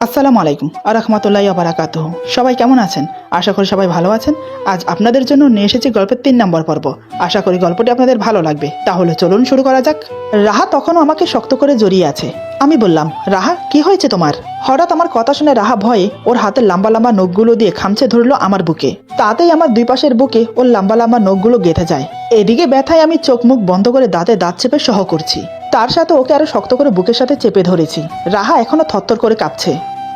আসসালামু আলাইকুম আ রহমতুল্লাহি ওয়া বারাকাতুহু। সবাই কেমন আছেন? আশা করি সবাই ভালো আছেন। আজ আপনাদের জন্য নিয়ে এসেছি গল্পের 3 নম্বর পর্ব। আশা করি গল্পটি আপনাদের ভালো লাগবে। তাহলে চলুন শুরু করা যাক। রাহা তখনও আমাকে শক্ত করে জড়িয়ে আছে। আমি বললাম, রাহা কি হয়েছে তোমার? হঠাৎ আমার কথা শুনে রাহা ভয়ে ওর হাতের লম্বা লম্বা নখগুলো দিয়ে খামচে ধরলো আমার বুকে। তাতেই আমার দুই পাশের বুকে ওর লম্বা লম্বা নখগুলো গেঁথে যায়। এদিকে ব্যথায় আমি চোখ মুখ বন্ধ করে দাঁতে দাঁত চেপে সহ করছি। তার সাথে ওকে আরো শক্ত করে বুকের সাথে চেপে ধরেছি। রাহা এখনো থরথর করে কাঁপছে।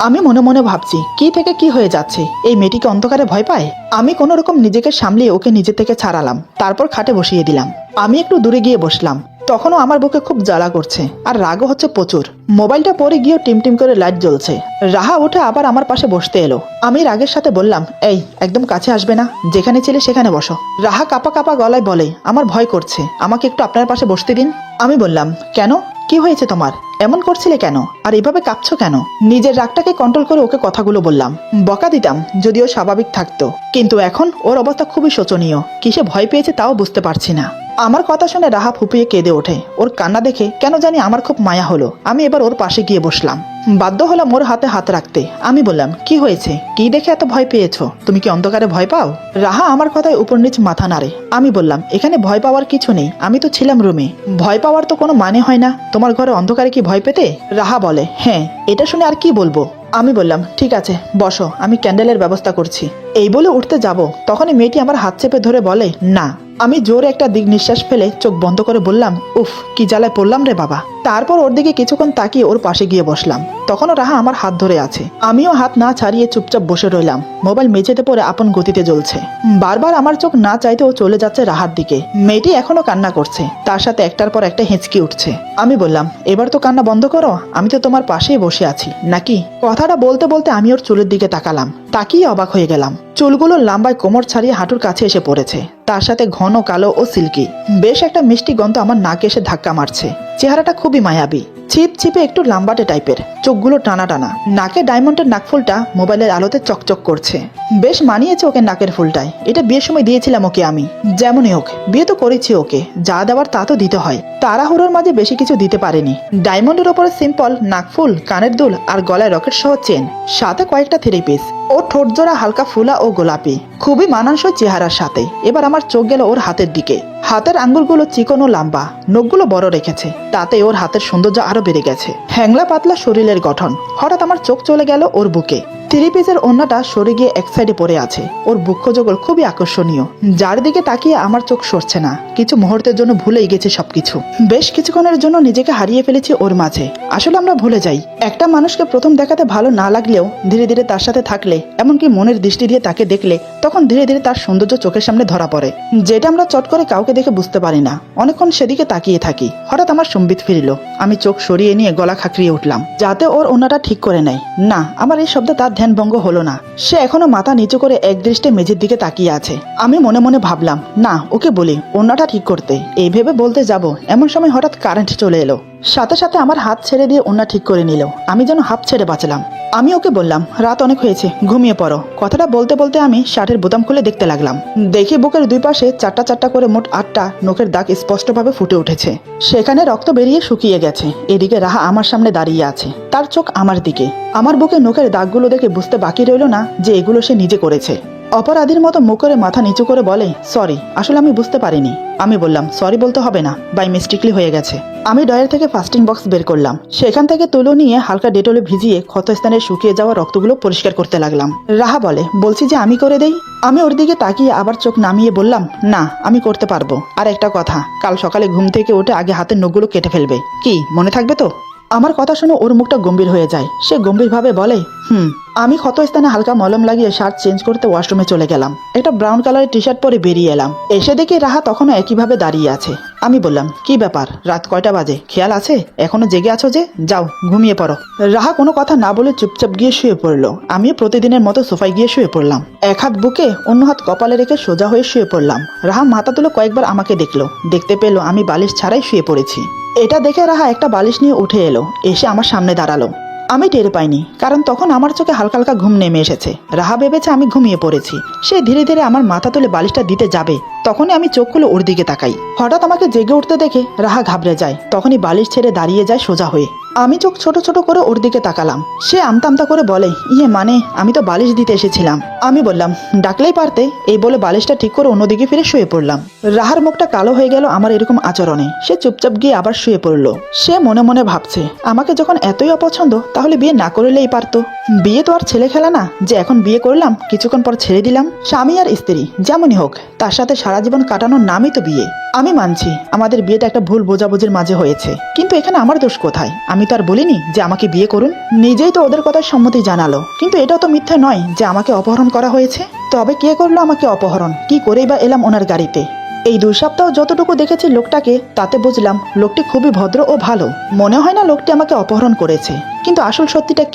আমি মনে মনে ভাবছি, কি থেকে কি হয়ে যাচ্ছে, এই মেয়েটিকে অন্ধকারে ভয় পায়। আমি কোনো রকম নিজেকে সামলিয়ে ওকে নিজে থেকে ছাড়ালাম, তারপর খাটে বসিয়ে দিলাম। আমি একটু দূরে গিয়ে বসলাম। তখনও আমার বুকে খুব জ্বালা করছে আর রাগও হচ্ছে প্রচুর। মোবাইলটা পরে গিয়ে টিমটিম করে লাইট জ্বলছে। রাহা উঠে আবার আমার পাশে বসতে এলো। আমি রাগের সাথে বললাম, এই একদম কাছে আসবে না, যেখানে ছিলে সেখানে বসো। রাহা কাপা কাপা গলায় বলে, আমার ভয় করছে, আমাকে একটু আপনার পাশে বসতে দিন। আমি বললাম, কেন, কি হয়েছে তোমার? এমন করছিলে কেন, আর এভাবে কাঁপছো কেন? নিজের রাগটাকে কন্ট্রোল করে ওকে কথাগুলো বললাম। বকা দিতাম যদিও স্বাভাবিক থাকতো, কিন্তু এখন ওর অবস্থা খুবই শোচনীয়। কিসে ভয় পেয়েছে তাও বুঝতে পারছি না। আমার কথা শুনে রাহা ফুপিয়ে কেঁদে ওঠে। ওর কান্না দেখে কেন জানি আমার খুব মায়া হলো। আমি এবার ওর পাশে গিয়ে বসলাম। বাধ্য হলাম ওর হাতে হাত রাখতে। আমি বললাম, কি হয়েছে, কি দেখে এত ভয় পেয়েছো? তুমি কি অন্ধকারে ভয় পাও? রাহা আমার কথায় উপর নিচ মাথা নাড়ে। আমি বললাম, এখানে ভয় পাওয়ার কিছু নেই, আমি তো ছিলাম রুমে। ভয় পাওয়ার তো কোনো মানে হয় না, তোমার ঘরে অন্ধকারে কি ভয় পেতে? রাহা বলে, হ্যাঁ। এটা শুনে আর কি বলবো। আমি বললাম, ঠিক আছে বসো, আমি ক্যান্ডেলের ব্যবস্থা করছি। এই বলে উঠতে যাব, তখনই মেয়েটি আমার হাত চেপে ধরে বলে, না। আমি জোরে একটা দিক নিঃশ্বাস ফেলে চোখ বন্ধ করে বললাম, উফ, কি জ্বালায় পড়লাম রে বাবা। তারপর ওর দিকে কিছুক্ষণ তাকিয়ে ওর পাশে গিয়ে বসলাম। তখনও রাহা আমার হাত ধরে আছে। আমিও হাত না ছাড়িয়ে চুপচাপ বসে রইলাম। মোবাইল মেঝেতে পড়ে আপন গতিতে জ্বলছে। বারবার আমার চোখ না চাইতেও চলে যাচ্ছে রাহার দিকে। মেয়েটি এখনো কান্না করছে, তার সাথে একটার পর একটা হেঁচকি উঠছে। আমি বললাম, এবার তো কান্না বন্ধ করো, আমি তো তোমার পাশেই বসে আছি নাকি। কথাটা বলতে বলতে আমি ওর চুলের দিকে তাকালাম। তাকিয়ে অবাক হয়ে গেলাম। চুলগুলো লাম্বায় কোমর ছাড়িয়ে হাঁটুর কাছে এসে পড়েছে, তার সাথে ঘন কালো ও সিল্কি। বেশ একটা মিষ্টি গন্ধ আমার নাকে এসে ধাক্কা মারছে। চেহারাটা খুবই মায়াবী, ছিপ ছিপে একটু লাম্বাটে টাইপের, চোখগুলো টানা টানা। নাকে ডায়মন্ডের নাকফুলটা মোবাইলের আলোতে চকচক করছে। বেশ মানিয়েছে ওকে নাকের ফুলটায়। এটা বিয়ের সময় দিয়েছিলাম ওকে আমি। যেমনই হোক, বিয়ে তো করেছি ওকে, যা দেওয়ার তা তো দিতে হয়। তাড়াহুড়োর মাঝে বেশি কিছু দিতে পারেনি। ডায়মন্ডের ওপরে সিম্পল নাকফুল, কানের দুল আর গলায় রকেট সহ চেন, সাথে কয়েকটা থ্রি পিস। ও ঠোঁট জোড়া হালকা ফুলা ও গোলাপি, খুবই মানানসই চেহারার সাথে। এবার আমার চোখ গেল ওর হাতের দিকে। হাতের আঙ্গুলগুলো চিকন ও লম্বা, নখগুলো বড় রেখেছে, তাতে ওর হাতের সৌন্দর্য আরো বেড়ে গেছে। হ্যাংলা পাতলা শরীরের গঠন। হঠাৎ আমার চোখ চলে গেল ওর বুকে। থ্রি পিসের ওড়নাটা সরে গিয়ে এক সাইডে পড়ে আছে। ওর বক্ষযোগল খুবই আকর্ষণীয়, যার দিকে তাকিয়ে আমার চোখ সরছে না। কিছু মুহূর্তের জন্য ভুলেই গেছে সবকিছু। বেশ কিছুক্ষণের জন্য নিজেকে হারিয়ে ফেলেছি ওর মাঝে। আসলে আমরা ভুলে যাই, একটা মানুষকে প্রথম দেখাতে ভালো না লাগলেও ধীরে ধীরে তার সাথে থাকলে, এমনকি মনের দৃষ্টি দিয়ে তাকে দেখলে, তখন ধীরে ধীরে তার সৌন্দর্য চোখের সামনে ধরা পড়ে, যেটা আমরা চট করে কাউকে দেখে বুঝতে পারি না। অনেকক্ষণ সেদিকে তাকিয়ে থাকি। হঠাৎ আমার সম্বিত ফিরল। আমি চোখ সরিয়ে নিয়ে গলা খাঁকড়িয়ে উঠলাম, যাতে ওর ওনাটা ঠিক করে নেয়। না, আমার এই শব্দে তার ধ্যান ভঙ্গ হলো না। সে এখনো মাথা নিচু করে এক দৃষ্টে মেঝের দিকে তাকিয়ে আছে। আমি মনে মনে ভাবলাম, না, ওকে বলি ওনাটা ঠিক করতে। এই ভেবে বলতে যাব, এমন সময় হঠাৎ কারেন্ট চলে এলো। সাথে সাথে আমার হাত ছেড়ে দিয়ে ওনা ঠিক করে নিল। আমি যেন হাফ ছেড়ে বাঁচলাম। আমি ওকে বললাম, রাত অনেক হয়েছে, ঘুমিয়ে পড়ো। কথাটা বলতে বলতে আমি শার্টের বোতাম খুলে দেখতে লাগলাম। দেখি বুকের দুই পাশে চারটা চারটা করে মোট 8টা নখের দাগ স্পষ্টভাবে ফুটে উঠেছে। সেখানে রক্ত বেরিয়ে শুকিয়ে গেছে। এদিকে রাহা আমার সামনে দাঁড়িয়ে আছে, তার চোখ আমার দিকে। আমার বুকে নখের দাগগুলো দেখে বুঝতে বাকি রইল না যে এগুলো সে নিজে করেছে। অপরাধীর মতো মুখ করে মাথা নিচু করে বলে, সরি, আসলে আমি বুঝতে পারিনি। আমি বললাম, সরি বলতে হবে না, বাই মিস্টেকলি হয়ে গেছে। আমি ড্রয়ার থেকে ফাস্টিং বক্স বের করলাম। সেখান থেকে তুলো নিয়ে হালকা ডেটলে ভিজিয়ে ক্ষতস্থানে শুকিয়ে যাওয়া রক্তগুলো পরিষ্কার করতে লাগলাম। রাহা বলে, বলছি যে আমি করে দেই। আমি ওর দিকে তাকিয়ে আবার চোখ নামিয়ে বললাম, না, আমি করতে পারবো। আর একটা কথা, কাল সকালে ঘুম থেকে উঠে আগে হাতের নখগুলো কেটে ফেলবে। কি মনে থাকবে তো? আমার কথা শুনে ওর মুখটা গম্ভীর হয়ে যায়। সে গম্ভীরভাবে বলে, আমি ক্ষতস্থানে হালকা মলম লাগিয়ে শার্ট চেঞ্জ করতে ওয়াশরুমে চলে গেলাম। একটা ব্রাউন কালারের টি শার্ট পরে বেরিয়ে এলাম। এসে দেখি রাহা তখনও একইভাবে দাঁড়িয়ে আছে। আমি বললাম, কি ব্যাপার, রাত কয়টা বাজে, খেয়াল আছে? এখনো জেগে আছো যে? যাও ঘুমিয়ে পড়ো। রাহা কোনো কথা না বলে চুপচাপ গিয়ে শুয়ে পড়লো। আমিও প্রতিদিনের মতো সোফায় গিয়ে শুয়ে পড়লাম। এক হাত বুকে, অন্য হাত কপালে রেখে সোজা হয়ে শুয়ে পড়লাম। রাহা মাথা তুলে কয়েকবার আমাকে দেখলো। দেখতে পেলো আমি বালিশ ছাড়াই শুয়ে পড়েছি। এটা দেখে রাহা একটা বালিশ নিয়ে উঠে এলো, এসে আমার সামনে দাঁড়ালো। আমি টের পাইনি, কারণ তখন আমার চোখে হালকা হালকা ঘুম নেমে এসেছে। রাহা ভেবেছে আমি ঘুমিয়ে পড়েছি। সে ধীরে ধীরে আমার মাথা তুলে বালিশটা দিতে যাবে, তখনই আমি চোখ খুলে ওর দিকে তাকাই। হঠাৎ আমাকে জেগে উঠতে দেখে রাহা ঘাবড়ে যায়। তখনই বালিশ ছেড়ে দাঁড়িয়ে যায় সোজা হয়ে। আমি চোখ ছোট ছোট করে ওর দিকে তাকালাম। সে আমতা আমতা করে বলে, মানে আমি তো বালিশ দিতে এসেছিলাম। আমি বললাম, ডাকলেই পারতে। এই বলে বালিশটা ঠিক করে অন্যদিকে ফিরে শুয়ে পড়লাম। রাহার মুখটা কালো হয়ে গেল আমার এরকম আচরণে। সে চুপচাপ গিয়ে আবার শুয়ে পড়লো। সে মনে মনে ভাবছে, আমাকে যখন এতই অপছন্দ তাহলে বিয়ে না করলেই পারতো। বিয়ে তো আর ছেলে খেলা না যে এখন বিয়ে করলাম কিছুক্ষণ পর ছেড়ে দিলাম। স্বামী আর স্ত্রী যেমনই হোক, তার সাথে সারা জীবন কাটানোর নামই তো বিয়ে। আমি মানছি আমাদের বিয়েটা একটা ভুল বোঝাবুঝির মাঝে হয়েছে, কিন্তু এখানে আমার দোষ কোথায়? আমি তো আর বলিনি যে আমাকে বিয়ে করুন। নিজেই তো ওদের কথায় সম্মতি জানালো, কিন্তু এটাও তো মিথ্যে নয় যে আমাকে অপহরণ করা হয়েছে। তবে কে করলো আমাকে অপহরণ? কি করেই বা এলাম ওনার গাড়িতে? এই 2 সপ্তাহ যতটুকু দেখেছি লোকটাকে, তাতে বুঝলাম লোকটি খুবই ভদ্র ও ভালো। মনে হয় না লোকটি আমাকে অপহরণ করেছে। কিন্তু আসল সত্যিটা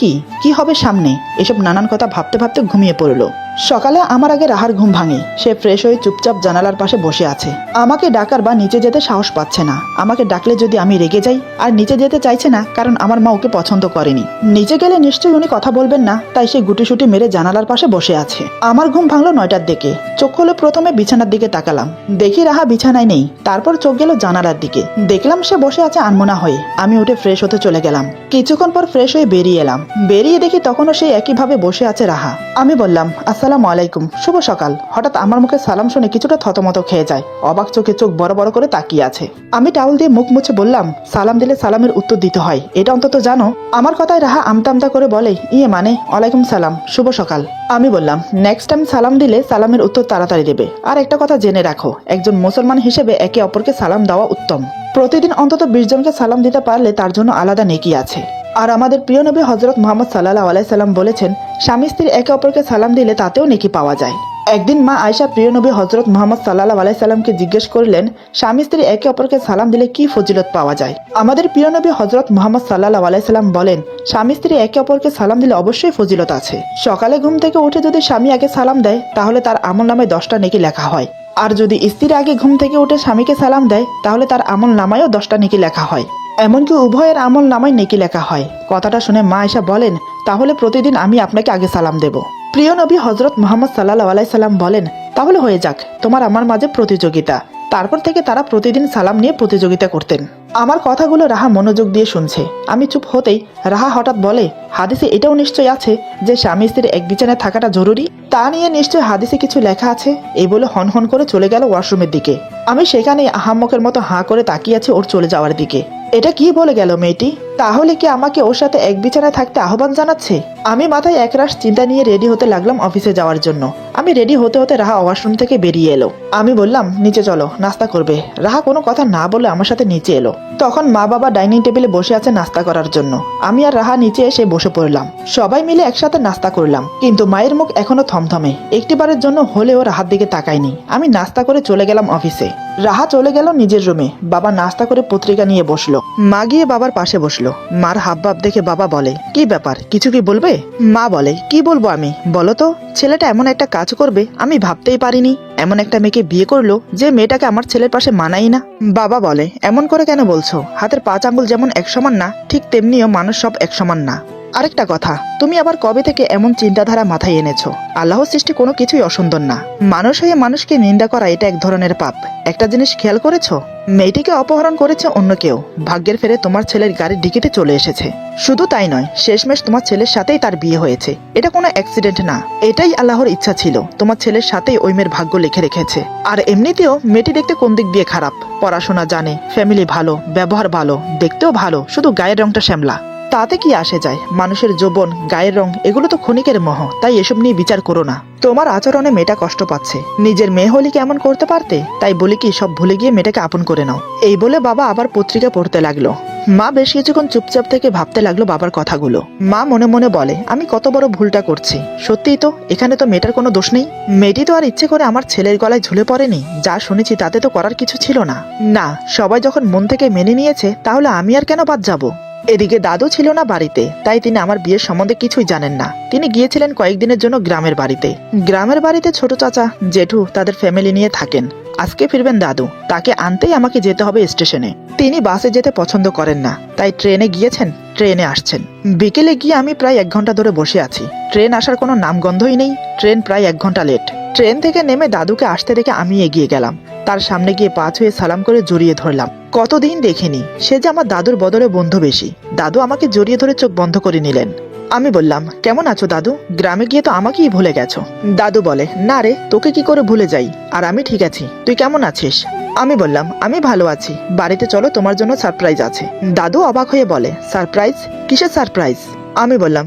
কি হবে সামনে, এসব নানান কথা ভাবতে ভাবতে ঘুমিয়ে পড়লো। সকালে আমার আগে রাহার ঘুম ভাঙে। সে ফ্রেশ হয়ে চুপচাপ জানালার পাশে বসে আছে। আমাকে ডাকার বা নিচে যেতে সাহস পাচ্ছে না। আমাকে ডাকলে যদি আমি রেগে যাই, আর নিচে যেতে চাইছে না কারণ আমার মা ওকে পছন্দ করেনি। নিচে গেলে নিশ্চয়ই উনি কথা বলবেন না, তাই সে গুটিসুটি মেরে জানালার পাশে বসে আছে। আমার ঘুম ভাঙলো 9টার দিকে। চোখ খুলে প্রথমে বিছানার দিকে তাকালাম। দেখি রাহা বিছানায় নেই। তারপর চোখ গেল জানালার দিকে। দেখলাম সে বসে আছে আনমনা হয়ে। আমি উঠে ফ্রেশ হতে চলে গেলাম। কিছুক্ষণ পর ফ্রেশ হয়ে বেরিয়ে এলাম। বেরিয়ে দেখি তখনও সেই একইভাবে বসে আছে রাহা। আমি বললাম, আসসালামু আলাইকুম, শুভ সকাল। হঠাৎ আমার মুখে সালাম শুনে কিছুটা থতমত খেয়ে যায়। অবাক চোখে চোখ বড় বড় করে তাকিয়ে আছে। আমি টাউল দিয়ে মুখ মুছে বললাম, সালাম দিলে সালামের উত্তর দিতে হয়, এটা অন্তত জানো? আমার কথায় রাহা আমতা আমতা করে বলে, মানে ওয়ালাইকুম সালাম, শুভ সকাল। আমি বললাম, নেক্সট টাইম সালাম দিলে সালামের উত্তর তাড়াতাড়ি দেবে। আর একটা কথা জেনে রাখো, একজন মুসলমান হিসেবে একে অপরকে সালাম দেওয়া উত্তম। প্রতিদিন অন্তত 20 জনকে সালাম দিতে পারলে তার জন্য আলাদা নেকি আছে। আর আমাদের প্রিয় নবী হযরত মুহাম্মদ সাল্লাল্লাহু আলাইহি সাল্লাম বলেছেন, স্বামী স্ত্রী একে অপরকে সালাম দিলে তাতেও নেকি পাওয়া যায়। একদিন মা আয়েশা প্রিয় নবী হযরত মুহাম্মদ সাল্লাল্লাহু আলাইহি সাল্লামকে জিজ্ঞেস করলেন, স্বামী স্ত্রী একে অপরকে সালাম দিলে কি ফজিলত পাওয়া যায়? আমাদের প্রিয় নবী হযরত মুহাম্মদ সাল্লাল্লাহু আলাইহি সাল্লাম বলেন, স্বামী স্ত্রী একে অপরকে সালাম দিলে অবশ্যই ফজিলত আছে। সকালে ঘুম থেকে উঠে যদি স্বামী আগে সালাম দেয় তাহলে তার আমলনামায় 10টা নেকি লেখা হয়। আর যদি স্ত্রী আগে ঘুম থেকে উঠে স্বামীকে সালাম দেয় তাহলে তার আমলনামায়ও 10টা নেকি লেখা হয়। এমনকি উভয়ের আমল নামায় নেকি লেখা হয়। কথাটা শুনে মা আয়েশা বলেন, তাহলে প্রতিদিন আমি আপনাকে আগে সালাম দেব। প্রিয় নবী হযরত মুহাম্মদ সাল্লাল্লাহু আলাইহি সাল্লাম বলেন, তাহলে হয়ে যাক তোমার আমার মাঝে প্রতিযোগিতা। তারপর থেকে তারা প্রতিদিন সালাম নিয়ে প্রতিযোগিতা করতেন। আমার কথাগুলো রাহা মনোযোগ দিয়ে শুনছে। আমি চুপ হতেই রাহা হঠাৎ বলে, হাদিসে এটাও নিশ্চয় আছে যে স্বামী স্ত্রীর এক বিছানায় থাকাটা জরুরি। তা নিয়ে নিশ্চয় হাদিসে কিছু লেখা আছে। এই বলে হন হন করে চলে গেল ওয়াশরুমের দিকে। আমি সেখানে আহাম্মকের মতো হাঁ করে তাকিয়ে আছি ওর চলে যাওয়ার দিকে। এটা কি বলে গেল মেয়েটি? তাহলে কি আমাকে ওর সাথে এক বিছানায় থাকতে আহ্বান জানাচ্ছে? আমি মাথায় একরাশ চিন্তা নিয়ে রেডি হতে লাগলাম অফিসে যাওয়ার জন্য। আমি রেডি হতে হতে রাহা ওয়াশরুম থেকে বেরিয়ে এলো। আমি বললাম, নিচে চলো, নাস্তা করবে। রাহা কোনো কথা না বলে আমার সাথে নিচে এলো। তখন মা বাবা ডাইনিং টেবিলে বসে আছে নাস্তা করার জন্য। আমি আর রাহা নিচে এসে বসে পড়লাম। সবাই মিলে একসাথে নাস্তা করলাম। কিন্তু মায়ের মুখ এখনো থমথমে। একটিবারের জন্য হলেও রাহার দিকে তাকায়নি। আমি নাস্তা করে চলে গেলাম অফিসে। রাহা চলে গেল নিজের রুমে। বাবা নাস্তা করে পত্রিকা নিয়ে বসলো। মা গিয়ে বাবার পাশে বসলো। মার হাবভাব দেখে বাবা বলে, কি ব্যাপার, কিছু কি বলবে? মা বলে, কি বলবো আমি, বলো তো। ছেলেটা এমন একটা কাজ করবে আমি ভাবতেই পারিনি। এমন একটা মেয়েকে বিয়ে করলো যে মেয়েটাকে আমার ছেলের পাশে মানাই না। বাবা বলে, এমন করে কেন বলছো? হাতের 5 আঙ্গুল যেমন এক সমান না, ঠিক তেমনিও মানুষ সব এক সমান না। আরেকটা কথা, তুমি আবার কবে থেকে এমন চিন্তাধারা মাথায় এনেছো? আল্লাহর সৃষ্টি কোনো কিছুই অসুন্দর না। মানুষ হয়ে মানুষকে নিন্দা করা এটা এক ধরনের পাপ। একটা জিনিস খেয়াল করেছো? মেয়েটিকে অপহরণ করেছে অন্য কেউ। ভাগ্যের ফেরে তোমার ছেলের গাড়ির ডিকিতে চলে এসেছে। শুধু তাই নয়, শেষমেশ তোমার ছেলের সাথেই তার বিয়ে হয়েছে। এটা কোনো অ্যাক্সিডেন্ট না, এটাই আল্লাহর ইচ্ছা ছিল। তোমার ছেলের সাথেই ওই মেয়ের ভাগ্য লিখে রেখেছে। আর এমনিতেও মেয়েটি দেখতে কোন দিক দিয়ে খারাপ? পড়াশোনা জানে, ফ্যামিলি ভালো, ব্যবহার ভালো, দেখতেও ভালো, শুধু গায়ের রংটা শ্যামলা। তাতে কি আসে যায়? মানুষের যৌবন, গায়ের রং এগুলো তো ক্ষণিকের মোহ। তাই এসব নিয়ে বিচার করো না। তোমার আচরণে মেয়েটা কষ্ট পাচ্ছে। নিজের মেয়ে হলে কি এমন করতে পারতে? তাই বলি কি, সব ভুলে গিয়ে মেয়েটাকে আপন করে নাও। এই বলে বাবা আবার পত্রিকা পড়তে লাগলো। মা বেশ কিছুক্ষণ চুপচাপ থেকে ভাবতে লাগলো বাবার কথাগুলো। মা মনে মনে বলে, আমি কত বড় ভুলটা করছি। সত্যিই তো, এখানে তো মেয়েটার কোনো দোষ নেই। মেয়েটি তো আর ইচ্ছে করে আমার ছেলের গলায় ঝুলে পড়েনি। যা শুনেছি তাতে তো করার কিছু ছিল না। না, সবাই যখন মন থেকে মেনে নিয়েছে তাহলে আমি আর কেন বাদ যাবো? এদিকে দাদু ছিল না বাড়িতে, তাই তিনি আমার বিয়ের সম্বন্ধে কিছুই জানেন না। তিনি গিয়েছিলেন কয়েকদিনের জন্য গ্রামের বাড়িতে। গ্রামের বাড়িতে ছোট চাচা, জেঠু তাদের ফ্যামিলি নিয়ে থাকেন। আজকে ফিরবেন দাদু। তাকে আনতেই আমাকে যেতে হবে স্টেশনে। তিনি বাসে যেতে পছন্দ করেন না, তাই ট্রেনে গিয়েছেন, ট্রেনে আসছেন। বিকেলে গিয়ে আমি প্রায় 1 ঘন্টা ধরে বসে আছি। ট্রেন আসার কোনো নামগন্ধই নেই। ট্রেন প্রায় 1 ঘন্টা লেট। ট্রেন থেকে নেমে দাদুকে আসতে দেখে আমি এগিয়ে গেলাম। তার সামনে গিয়ে পা ছুঁয়ে সালাম করে জড়িয়ে ধরলাম। কতদিন দেখিনি, সে যে আমার দাদুর বদলে বন্ধু বেশি। দাদু আমাকে জড়িয়ে ধরে চোখ বন্ধ করে নিলেন। আমি বললাম, কেমন আছো দাদু? গ্রামে গিয়ে তো আমাকেই ভুলে গেছো। দাদু বলে, না রে, তোকে কি করে ভুলে যাই? আর আমি ঠিক আছি, তুই কেমন আছিস? আমি বললাম, আমি ভালো আছি। বাড়িতে চলো, তোমার জন্য সারপ্রাইজ আছে। দাদু অবাক হয়ে বলে, সারপ্রাইজ? কিসের সারপ্রাইজ? আমি বললাম,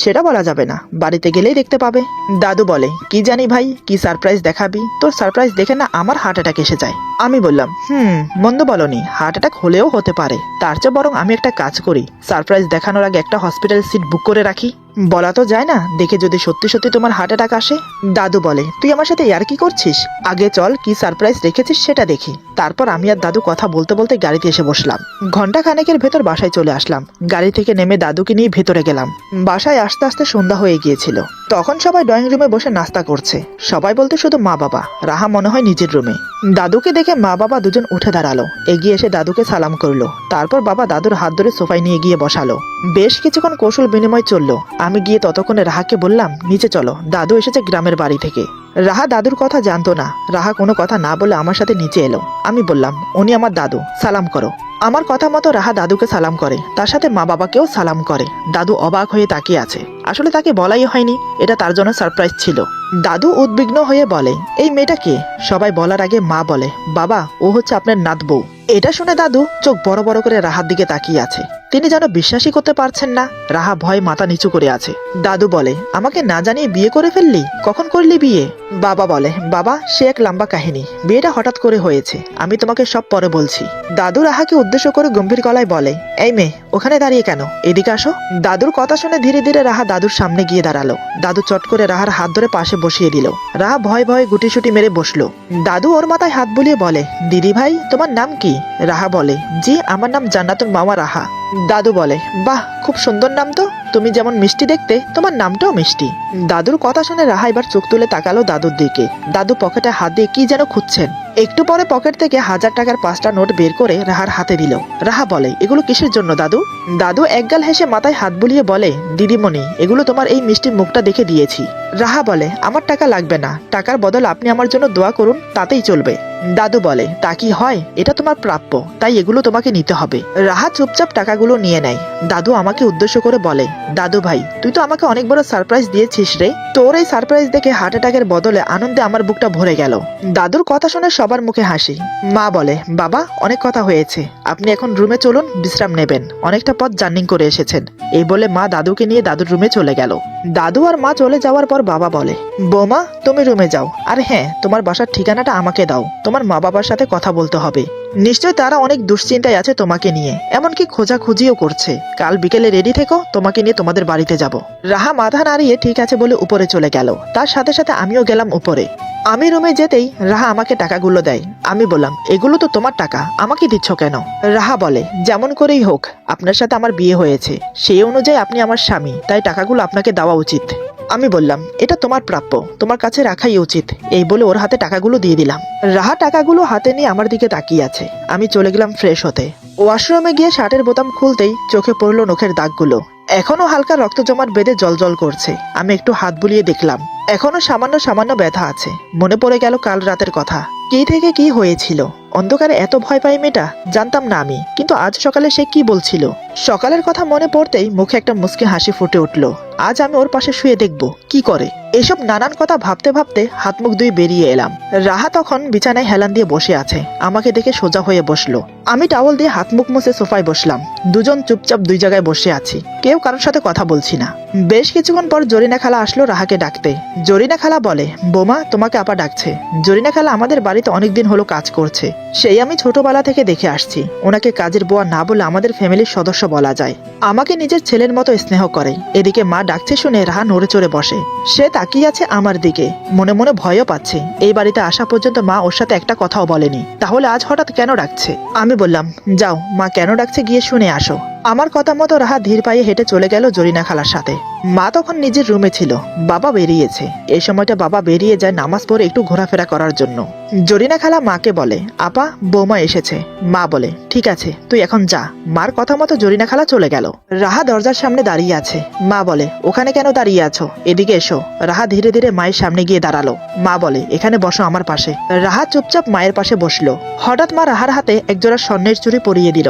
সেটা বলা যাবে না, বাড়িতে গেলেই দেখতে পাবে। দাদু বলে, কি জানি ভাই, কি সারপ্রাইজ দেখাবি? তোর সারপ্রাইজ দেখে না আমার হার্ট অ্যাটাক এসে যায়। আমি বললাম, মন্দ বলনি, হার্ট অ্যাটাক হলেও হতে পারে। তার চেয়ে বরং আমি একটা কাজ করি, সারপ্রাইজ দেখানোর আগে একটা হসপিটাল সিট বুক করে রাখি। বলা তো যায় না, দেখে যদি সত্যি সত্যি তোমার হার্ট অ্যাটাক আসে। দাদু বলে, তুই আমার সাথে ইয়ার কি করছিস? আগে চল, কি সারপ্রাইজ রেখেছিস সেটা দেখি। তারপর আমি আর দাদু কথা বলতে বলতে গাড়িতে এসে বসলাম। ঘন্টা খানেকের ভেতর বাসায় চলে আসলাম। গাড়ি থেকে নেমে দাদুকে নিয়ে ভেতরে গেলাম। বাসায় আসতে আসতে সন্ধ্যা হয়ে গিয়েছিল। তখন সবাই ড্রয়িং রুমে বসে নাস্তা করছে। সবাই বলতে শুধু মা বাবা, রাহা মনে হয় নিজের রুমে। দাদুকে দেখে মা বাবা দুজন উঠে দাঁড়ালো, এগিয়ে এসে দাদুকে সালাম করলো। তারপর বাবা দাদুর হাত ধরে সোফায় নিয়ে গিয়ে বসালো। বেশ কিছুক্ষণ কৌশল বিনিময় চললো। আমি গিয়ে ততক্ষণে রাহাকে বললাম, নিচে চলো, দাদু এসেছে গ্রামের বাড়ি থেকে। রাহা দাদুর কথা জানতো না। রাহা কোনো কথা না বলে আমার সাথে নিচে এলো। আমি বললাম, উনি আমার দাদু, সালাম করো। আমার কথা মতো রাহা দাদুকে সালাম করে, তার সাথে মা বাবাকেও সালাম করে। দাদু অবাক হয়ে তাকিয়ে আছে। আসলে তাকে বলাই হয়নি, এটা তার জন্য সারপ্রাইজ ছিল। দাদু উদ্বিগ্ন হয়ে বলে, এই মেয়েটা কে? সবাই বলার আগে মা বলে, বাবা, ও হচ্ছে আপনার নাত বউ। এটা শুনে দাদু চোখ বড় বড় করে রাহার দিকে তাকিয়ে আছে। তিনি যেন বিশ্বাসই করতে পারছেন না। রাহা ভয় মাথা নিচু করে আছে। দাদু বলে, আমাকে না জানিয়ে বিয়ে করে ফেললি? কখন করলি বিয়ে? বাবা বলে, বাবা, সে এক লম্বা কাহিনী। বিয়েটা হঠাৎ করে হয়েছে, আমি তোমাকে সব পরে বলছি। দাদু রাহাকে উদ্দেশ্য করে গম্ভীর গলায় বলে, এই মেয়ে, ওখানে দাঁড়িয়ে কেন? এদিকে আসো। দাদুর কথা শুনে ধীরে ধীরে রাহা দাদুর সামনে গিয়ে দাঁড়ালো। দাদু চট করে রাহার হাত ধরে পাশে বসিয়ে দিল। রাহা ভয় ভয়ে গুটিসুটি মেরে বসলো। দাদু ওর মাথায় হাত বুলিয়ে বলে, দিদি ভাই, তোমার নাম কি? রাহা বলে, জি, আমার নাম জান্নাতুল মাওয়া রাহা। দাদু বলে, বাহ, খুব সুন্দর নাম তো। তুমি যেমন মিষ্টি দেখতে, তোমার নামটাও মিষ্টি। দাদুর কথা শুনে রাহা এবার চোখ তুলে তাকালো দাদুর দিকে। দাদু পকেটে হাত দিয়ে কি যেন খুঁজছেন। একটু পরে পকেট থেকে 1000 টাকার 5টা নোট বের করে রাহার হাতে দিল। রাহা বলে, এগুলো কিসের জন্য দাদু? দাদু একগাল হেসে মাথায় হাত বুলিয়ে বলে, দিদিমণি, এগুলো তোমার এই মিষ্টি মুখটা দেখে দিয়েছি। রাহা বলে, আমার টাকা লাগবে না, টাকার বদল আপনি আমার জন্য দোয়া করুন, তাতেই চলবে। দাদু বলে, তা কি হয়? এটা তোমার প্রাপ্য, তাই এগুলো তোমাকে নিতে হবে। রাহা চুপচাপ টাকাগুলো নিয়ে নেয়। দাদু আমাকে উদ্দেশ্য করে বলে, দাদু ভাই, তুই তো আমাকে অনেক বড় সারপ্রাইজ দিয়েছিস রে। তোর এই সারপ্রাইজ দেখে হার্ট অ্যাটাকের বদলে আনন্দে আমার বুকটা ভরে গেল। দাদুর কথা শুনে সবার মুখে হাসি। মা বলে, বাবা, অনেক কথা হয়েছে, আপনি এখন রুমে চলুন, বিশ্রাম নেবেন, অনেকটা পথ জার্নি করে এসেছেন। এই বলে মা দাদুকে নিয়ে দাদুর রুমে চলে গেল। দাদু আর মা চলে যাওয়ার পর বাবা বলে, বৌমা, তুমি রুমে যাও। আর হ্যাঁ, তোমার বাসার ঠিকানাটা আমাকে দাও, তোমার মা বাবার সাথে কথা বলতে হবে। নিশ্চয় তারা অনেক দুশ্চিন্তায় আছে তোমাকে নিয়ে, এমনকি খোঁজাখুঁজিও করছে। কাল বিকেলে রেডি থেকো, তোমাকে নিয়ে তোমাদের বাড়িতে যাব। রাহা মাথা নাড়িয়ে ঠিক আছে বলে উপরে চলে গেল। তার সাথে সাথে আমিও গেলাম উপরে। আমি রুমে যেতেই রাহা আমাকে টাকাগুলো দেয়। আমি বললাম, এগুলো তো তোমার টাকা, আমাকে দিচ্ছ কেন? রাহা বলে, যেমন করেই হোক, আপনার সাথে আমার বিয়ে হয়েছে, সেই অনুযায়ী আপনি আমার স্বামী, তাই টাকাগুলো আপনাকে দেওয়া উচিত। আমি বললাম, এটা তোমার প্রাপ্য, তোমার কাছে রাখাই উচিত। এই বলে ওর হাতে টাকাগুলো দিয়ে দিলাম। রাহা টাকাগুলো হাতে নিয়ে আমার দিকে তাকিয়ে আছে। আমি চলে গেলাম ফ্রেশ হতে। ওয়াশরুমে গিয়ে শার্টের বোতাম খুলতেই চোখে পড়লো নখের দাগগুলো। এখনো হালকা রক্ত জমাট বেঁধে জল করছে। আমি একটু হাত বুলিয়ে দেখলাম, এখনো সামান্য সামান্য ব্যথা আছে। মনে পড়ে গেল কাল রাতের কথা, কি থেকে কি হয়েছিল। অন্ধকারে এত ভয় পাই মেয়েটা, জানতাম না আমি। কিন্তু আজ সকালে সে কি বলছিল। সকালের কথা মনে পড়তেই মুখে একটা মুচকি হাসি ফুটে উঠল। আজ আমি ওর পাশে শুয়ে দেখব কি করে। এসব নানান কথা ভাবতে ভাবতে হাত মুখ ধুয়ে বেরিয়ে এলাম। রাহা তখন বিছানায় হেলান দিয়ে বসে আছে। আমাকে দেখে সোজা হয়ে বসলো। আমি টাওয়াল দিয়ে হাত মুখ মুছে সোফায় বসলাম। দুজন চুপচাপ দুই জায়গায় বসে আছি, কেউ কারোর সাথে কথা বলছি না। বেশ কিছুক্ষণ পর জরিনা খালা আসলো রাহাকে ডাকতে। জরিনা খালা বলে, বোমা, তোমাকে আপা ডাকছে। জরিনা খালা আমাদের বাড়িতে অনেকদিন হলো কাজ করছে, সেই আমি ছোটবেলা থেকে দেখে আসছি। ওনাকে কাজের বুয়া না বলে আমাদের ফ্যামিলির সদস্য বলা যায়। আমাকে নিজের ছেলের মতো স্নেহ করে। এদিকে মা ডাকছে শুনে রাহা নড়ে চড়ে বসে। সে তাকিয়ে আছে আমার দিকে, মনে মনে ভয়ও পাচ্ছে। এই বাড়িতে আসা পর্যন্ত মা ওর সাথে একটা কথাও বলেনি, তাহলে আজ হঠাৎ কেন ডাকছে? আমি বললাম, যাও, মা কেন ডাকছে গিয়ে শুনে আসো। আমার কথা মতো রাহা ধীর পায়ে হেঁটে চলে গেল জরিনা খালার সাথে। মা তখন নিজের রুমে ছিল, বাবা বেরিয়েছে। এই সময়টা বাবা বেরিয়ে যায় নামাজ পড়ে একটু ঘোরাফেরা করার জন্য। জরিনা খালা মাকে বলে, আপা বৌমা এসেছে। মা বলে, ঠিক আছে তুই এখন যা। মার কথা মতো জরিনা খালা চলে গেল। রাহা দরজার সামনে দাঁড়িয়ে আছে। মা বলে, ওখানে কেন দাঁড়িয়ে আছো, এদিকে এসো। রাহা ধীরে ধীরে মায়ের সামনে গিয়ে দাঁড়ালো। মা বলে, এখানে বসো আমার পাশে। রাহা চুপচাপ মায়ের পাশে বসলো। হঠাৎ মা রাহার হাতে একজোড়া স্বর্ণের চুড়ি পরিয়ে দিল।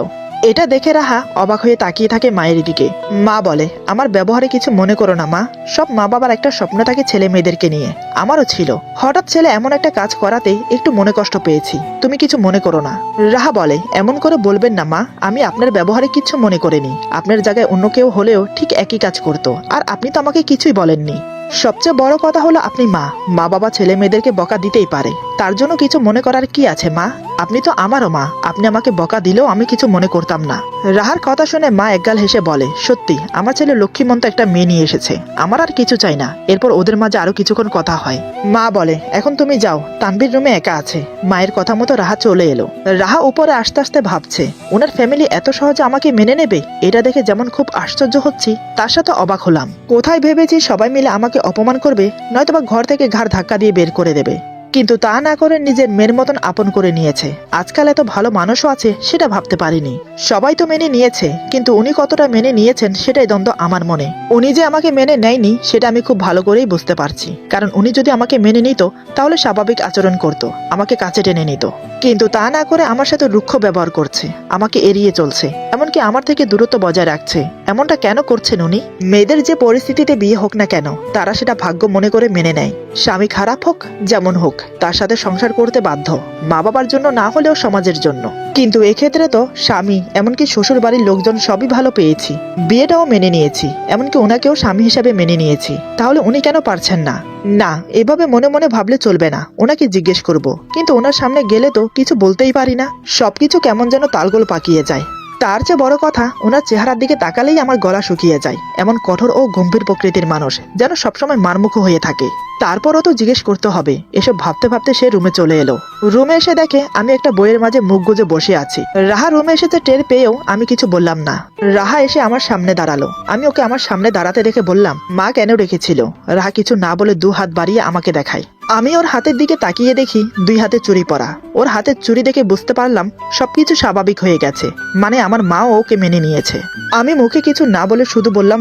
এটা দেখে রাহা অবাক হয়ে তাকিয়ে থাকে মায়ের দিকে। মা বলে, আমার ব্যবহারে কিছু মনে করো না মা, সব মা বাবার একটা স্বপ্ন থাকে ছেলে মেয়েদেরকে নিয়ে, আমারও ছিল। হঠাৎ ছেলে এমন একটা কাজ করাতে একটু মনে কষ্ট পেয়েছি, তুমি কিছু মনে করো না। রাহা বলে, এমন করে বলবেন না মা, আমি আপনার ব্যবহারে কিছু মনে করিনি। আপনার জায়গায় অন্য কেউ হলেও ঠিক একই কাজ করতো, আর আপনি তো আমাকে কিছুই বলেননি। সবচেয়ে বড় কথা হলো আপনি মা, মা বাবা ছেলে মেয়েদেরকে বকা দিতেই পারে, তার জন্য কিছু মনে করার কি আছে মা? আপনি তো আমারও মা, আপনি আমাকে বকা দিলেও আমি কিছু মনে করতাম না। রাহার কথা শুনে মা একগাল হেসে বলে, সত্যি আমার ছেলে লক্ষ্মীমন্ত একটা মেয়ে নিয়ে এসেছে, আমার আর কিছু চাই না। এরপর ওদের মাঝে আরো কিছুক্ষণ কথা হয়। মা বলে, এখন তুমি যাও, তানভীর রুমে একা আছে। মায়ের কথা মতো রাহা চলে এলো। রাহা উপরে আস্তে আস্তে ভাবছে, ওনার ফ্যামিলি এত সহজে আমাকে মেনে নেবে, এটা দেখে যেমন খুব আশ্চর্য হচ্ছি, তার সাথে অবাক হলাম। কোথায় ভেবেছি সবাই মিলে আমাকে অপমান করবে, নয়তোবা ঘর থেকে ঘাড় ধাক্কা দিয়ে বের করে দেবে, কিন্তু তা না করে নিজের মেয়ের মতন আপন করে নিয়েছে। আজকাল এত ভালো মানুষও আছে সেটা ভাবতে পারিনি। সবাই তো মেনে নিয়েছে, কিন্তু উনি কতটা মেনে নিয়েছেন সেটাই দ্বন্দ্ব আমার মনে। উনি যে আমাকে মেনে নেয়নি সেটা আমি খুব ভালো করেই বুঝতে পারছি, কারণ উনি যদি আমাকে মেনে নিত তাহলে স্বাভাবিক আচরণ করত, আমাকে কাছে টেনে নিত, কিন্তু তা না করে আমার সাথে রুক্ষ ব্যবহার করছে, আমাকে এড়িয়ে চলছে, এমনকি আমার থেকে দূরত্ব বজায় রাখছে। এমনটা কেন করছেন উনি? মেয়েদের যে পরিস্থিতিতে বিয়ে হোক না কেন, তারা সেটা ভাগ্য মনে করে মেনে নেয়। স্বামী খারাপ হোক যেমন হোক, তার সাথে সংসার করতে বাধ্য, মা বাবার জন্য না হলেও সমাজের জন্য। কিন্তু এক্ষেত্রে তো স্বামী এমনকি শ্বশুর বাড়ির লোকজন সবই ভালো পেয়েছি, বিয়েটাও মেনে নিয়েছি, এমনকি ওনাকেও স্বামী হিসাবে মেনে নিয়েছি, তাহলে উনি কেন পারছেন না? না, এভাবে মনে মনে ভাবলে চলবে না, ওনাকে জিজ্ঞেস করব, কিন্তু ওনার সামনে গেলে তো কিছু বলতেই পারি না, সবকিছু কেমন যেন তালগোল পাকিয়ে যায়। তার চেয়ে বড় কথা, ওনার চেহারার দিকে তাকালেই আমার গলা শুকিয়ে যায়। এমন কঠোর ও গম্ভীর প্রকৃতির মানুষ যেন সবসময় মারমুখ হয়ে থাকে। তারপরও তো জিজ্ঞেস করতে হবে। এসব ভাবতে ভাবতে সে রুমে চলে এলো। রুমে এসে দেখে আমি একটা বইয়ের মাঝে মুখ গুজে বসে আছি। রাহা রুমে এসেছে টের পেয়েও আমি কিছু বললাম না। রাহা এসে আমার সামনে দাঁড়ালো। আমি ওকে আমার সামনে দাঁড়াতে দেখে বললাম, মা কেন রেখেছিল? রাহা কিছু না বলে 2 হাত বাড়িয়ে আমাকে দেখায়। আমি ওর হাতের দিকে তাকিয়ে দেখি 2 হাতে চুড়ি পরা। ওর হাতের চুড়ি দেখে বুঝতে পারলাম সবকিছু স্বাভাবিক হয়ে গেছে, মানে আমার মাও ওকে মেনে নিয়েছে। আমি মুখে কিছু না বলে শুধু বললাম,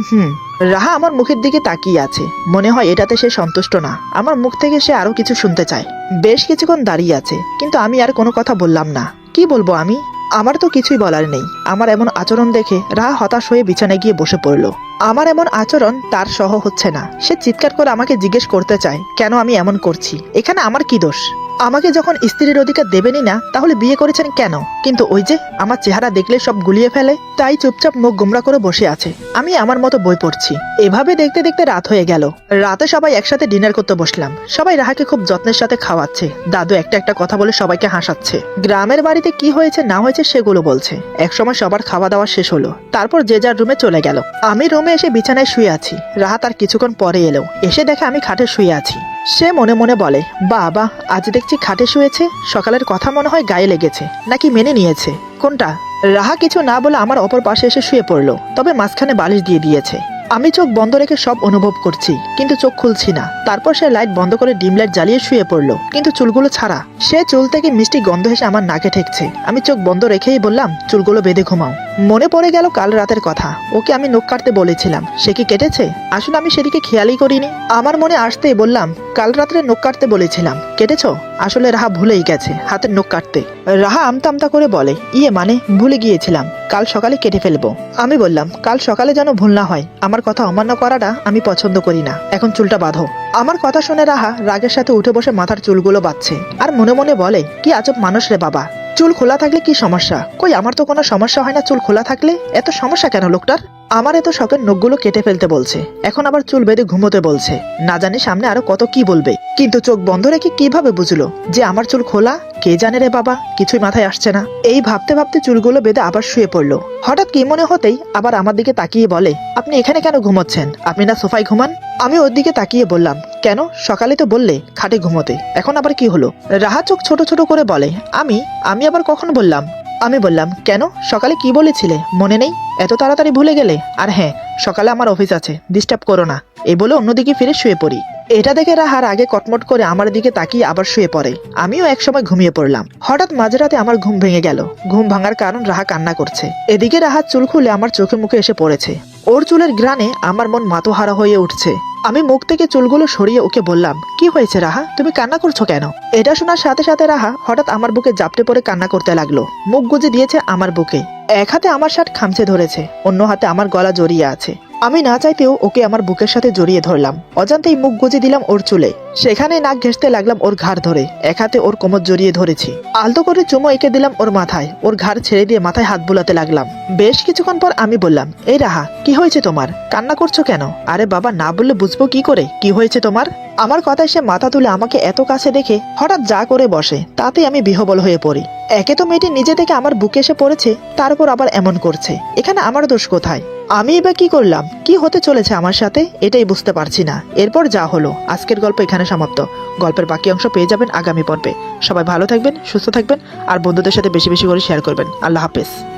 রাহা আমার মুখের দিকে তাকিয়ে আছে, মনে হয় এটাতে সে সন্তুষ্ট না, আমার মুখ থেকে সে আরো কিছু শুনতে চায়। বেশ কিছুক্ষণ দাঁড়িয়ে আছে, কিন্তু আমি আর কোনো কথা বললাম না। কি বলবো আমি? আমার তো কিছুই বলার নেই। আমার এমন আচরণ দেখে রাহা হতাশ হয়ে বিছানায় গিয়ে বসে পড়লো। আমার এমন আচরণ তার সহ হচ্ছে না। সে চিৎকার করে আমাকে জিজ্ঞেস করতে চায় কেন আমি এমন করছি, এখানে আমার কি দোষ? আমাকে যখন স্ত্রীর অধিকার দেবেনই না, তাহলে বিয়ে করেছেন কেন? কিন্তু ওই যে আমার চেহারা দেখলে সব গুলিয়ে ফেলে, তাই চুপচাপ মুখ গোমরা করে বসে আছে। আমি আমার মতো বই পড়ছি। এভাবে দেখতে দেখতে রাত হয়ে গেল। রাতে সবাই একসাথে ডিনার করতে বসলাম। সবাই রাহাকে খুব যত্নের সাথে খাওয়াচ্ছে। দাদু একটা একটা কথা বলে সবাইকে হাসাচ্ছে। গ্রামের বাড়িতে কি হয়েছে না হয়েছে সেগুলো বলছে। একসময় সবার খাওয়া দাওয়া শেষ হলো, তারপর যে যার রুমে চলে গেল। আমি রুমে এসে বিছানায় শুয়ে আছি। রাহা তার কিছুক্ষণ পরে এলো। এসে দেখে আমি খাটে শুয়ে আছি। সে মনে মনে বলে, বাবা আজ দেখছি খাটে শুয়েছে, সকালের কথা মনে হয় গায়ে লেগেছে, নাকি মেনে নিয়েছে, কোনটা? রাহা কিছু না বলে আমার অপর পাশে এসে শুয়ে পড়লো, তবে মাঝখানে বালিশ দিয়ে দিয়েছে। আমি চোখ বন্ধ রেখে সব অনুভব করছি, কিন্তু চোখ খুলছি না। তারপর সে লাইট বন্ধ করে ডিম লাইট জ্বালিয়ে শুয়ে পড়লো, কিন্তু চুলগুলো ছাড়া। সে চুল থেকে মিষ্টি গন্ধ এসে আমার নাকে ঠেকছে। আমি চোখ বন্ধ রেখেই বললাম, চুলগুলো বেঁধে ঘুমাও। মনে পড়ে গেল কাল রাতের কথা। ওকে আমি নখ কাটতে বলেছিলাম, সে কি কেটেছে? আসলে আমি সেদিকে খেয়ালই করিনি। আমার মনে আসতেই বললাম, কাল রাত্রে নখ কাটতে বলেছিলাম, কেটেছো? আসলে রাহা ভুলেই গেছে হাতের নখ কাটতে। রাহা আমতা আমতা করে বলে, মানে ভুলে গিয়েছিলাম, কাল সকালে কেটে ফেলবো। আমি বললাম, কাল সকালে যেন ভুল না হয়, আমার কথা অমান্য করাটা আমি পছন্দ করি না, এখন চুলটা বাঁধো। আমার কথা শুনে রাহা রাগের সাথে উঠে বসে মাথার চুলগুলো বাঁধছে, আর মনে মনে বলে, কি আজব মানুষ রে বাবা, চুল খোলা থাকলে কি সমস্যা? কই আমার তো কোনো সমস্যা হয় না চুল খোলা থাকলে, এত সমস্যা কেন লোকটার? আমার এত শখের নখগুলো কেটে ফেলতে বলছে, এখন আবার চুল বেঁধে ঘুমোতে বলছে। না জানি সামনে আরো কত কি বলবে, কিন্তু চোখ বন্ধ রেখে কিভাবে বুঝলো যে আমার চুল খোলা? কে জানে রে বাবা, কিছুই মাথায় আসছে না। এই ভাবতে ভাবতে চুলগুলো বেঁধে আবার শুয়ে পড়লো। হঠাৎ কি মনে হতেই আবার আমার দিকে তাকিয়ে বলে, আপনি এখানে কেন ঘুমোচ্ছেন? আপনি না সোফায় ঘুমান? আমি ওর দিকে তাকিয়ে বললাম, কেন? সকালে তো বললে খাটে ঘুমোতে, এখন আবার কি হলো? রাহা চোখ ছোট ছোট করে বলে, আমি আবার কখন বললাম? আমি বললাম, কেন, সকালে কি বলেছিলে মনে নেই? এত তাড়াতাড়ি ভুলে গেলে? আর হ্যাঁ, সকালে আমার অফিস আছে, ডিস্টার্ব করো না। এই বলে অন্যদিকে ফিরে শুয়ে পড়ি। এটা দেখে রাহার আগে কটমট করে আমার দিকে তাকিয়ে আবার শুয়ে পড়ে। আমিও একসময় ঘুমিয়ে পড়লাম। হঠাৎ মাঝরাতে আমার ঘুম ভেঙে গেল। ঘুম ভাঙার কারণ রাহা কান্না করছে। এদিকে রাহার চুল খুলে আমার চোখে মুখে এসে পড়েছে। ওর চুলের গ্রানে আমার মন মাতোহারা হয়ে উঠছে। আমি মুখ থেকে চুলগুলো সরিয়ে ওকে বললাম, কি হয়েছে রাহা, তুমি কান্না করছো কেন? এটা শোনার সাথে সাথে রাহা হঠাৎ আমার বুকে জাপটে পড়ে কান্না করতে লাগলো। মুখ গুজে দিয়েছে আমার বুকে। এক হাতে আমার শার্ট খামচে ধরেছে, অন্য হাতে আমার গলা জড়িয়ে আছে। আমি না চাইতেও ওকে আমার বুকের সাথে জড়িয়ে ধরলাম। অজান্তেই মুখ গুজে দিলাম ওর চুলে। সেখানে নাক ঘেঁষতে লাগলাম ওর ঘাড় ধরে। এক হাতে ওর কোমর জড়িয়ে ধরেছি। আলতো করে চুমো এঁকে দিলাম ওর মাথায়। ওর ঘাড় ছেড়ে দিয়ে মাথায় হাত বুলাতে লাগলাম। বেশ কিছুক্ষণ পর আমি বললাম, এই রাহা, কি হয়েছে তোমার? কান্না করছো কেন? আরে বাবা, না বললে বুঝবো কি করে কি হয়েছে তোমার? আমার কথায় সে মাথা তুলে আমাকে এত কাছে দেখে হঠাৎ যা করে বসে, তাতে আমি বিহবল হয়ে পড়ি। একে তো মেয়েটি নিজে থেকে আমার বুকে এসে পড়েছে, তারপর আবার এমন করছে। এখানে আমার দোষ কোথায়? আমি এবার কি করলাম? কি হতে চলেছে আমার সাথে, এটাই বুঝতে পারছি না। এরপর যা হলো, আজকের গল্প এখানে সমাপ্ত। গল্পের বাকি অংশ পেয়ে যাবেন আগামী পর্বে। সবাই ভালো থাকবেন, সুস্থ থাকবেন, আর বন্ধুদের সাথে বেশি বেশি করে শেয়ার করবেন। আল্লাহ হাফেজ।